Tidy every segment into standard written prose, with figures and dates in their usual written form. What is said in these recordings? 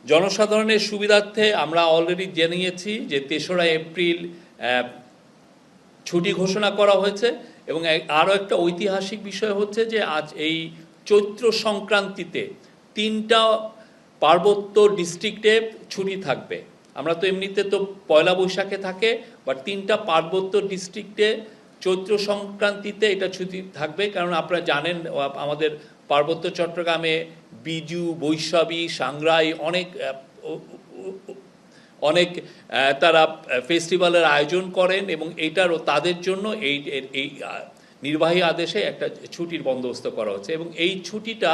জনসাধারণের সুবিধার্থে আমরা অলরেডি জানিয়েছি যে ৩রা এপ্রিল ছুটি ঘোষণা করা হয়েছে এবং আরও একটা ঐতিহাসিক বিষয় হচ্ছে যে আজ এই চৈত্র সংক্রান্তিতে ৩টা পার্বত্য ডিস্ট্রিক্টে ছুটি থাকবে। আমরা তো এমনিতে তো পয়লা বৈশাখে থাকে, বাট 3টা পার্বত্য ডিস্ট্রিক্টে চৈত্র সংক্রান্তিতে এটা ছুটি থাকবে। কারণ আপনারা জানেন আমাদের পার্বত্য চট্টগ্রামে বিজু, বৈশাখী, সাংগ্রাই অনেক তারা ফেস্টিভ্যালের আয়োজন করেন এবং এইটারও তাদের জন্য এই নির্বাহী আদেশে একটা ছুটির বন্দোবস্ত করা হচ্ছে। এবং এই ছুটিটা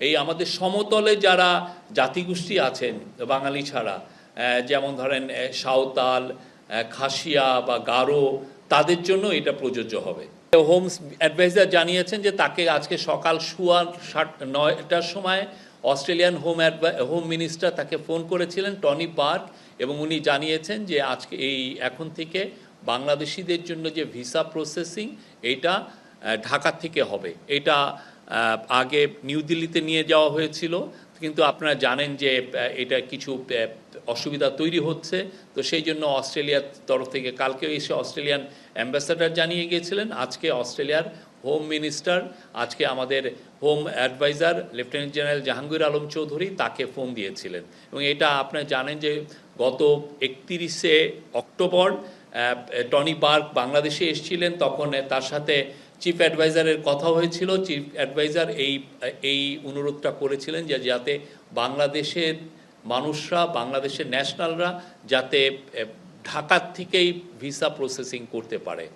এই আমাদের সমতলে যারা জাতিগোষ্ঠী আছেন বাঙালি ছাড়া, যেমন ধরেন সাঁওতাল, খাসিয়া বা গারো, তাদের জন্য এটা প্রযোজ্য হবে। হোম অ্যাডভাইজার জানিয়েছেন যে তাকে আজকে সকাল 9টার সময় অস্ট্রেলিয়ান হোম মিনিস্টার তাকে ফোন করেছিলেন, টনি বার্ক, এবং উনি জানিয়েছেন যে আজকে এখন থেকে বাংলাদেশিদের জন্য যে ভিসা প্রসেসিং এটা ঢাকা থেকে হবে। এটা আগে নিউ দিল্লিতে নিয়ে যাওয়া হয়েছিল, কিন্তু আপনারা জানেন যে এটা কিছু অসুবিধা তৈরি হচ্ছে। তো সেই জন্য অস্ট্রেলিয়ার তরফ থেকে কালকেও এসে অস্ট্রেলিয়ান অ্যাম্বাসাডার জানিয়ে গিয়েছিলেন, আজকে অস্ট্রেলিয়ার হোম মিনিস্টার, আজকে আমাদের home adviser lieutenant general Jahangir Alam Chowdhury তাকে ফোন দিয়েছিলেন। এবং এটা আপনারা জানেন যে গত 31শে অক্টোবর টনি বার্ক বাংলাদেশে এসেছিলেন, তখন তার সাথে চিফ অ্যাডভাইজারের কথা হয়েছিল। চিফ অ্যাডভাইজার এই অনুরোধটা করেছিলেন যে যাতে বাংলাদেশের মানুষরা, বাংলাদেশের ন্যাশনালরা যাতে ঢাকার থেকেই ভিসা প্রসেসিং করতে পারে।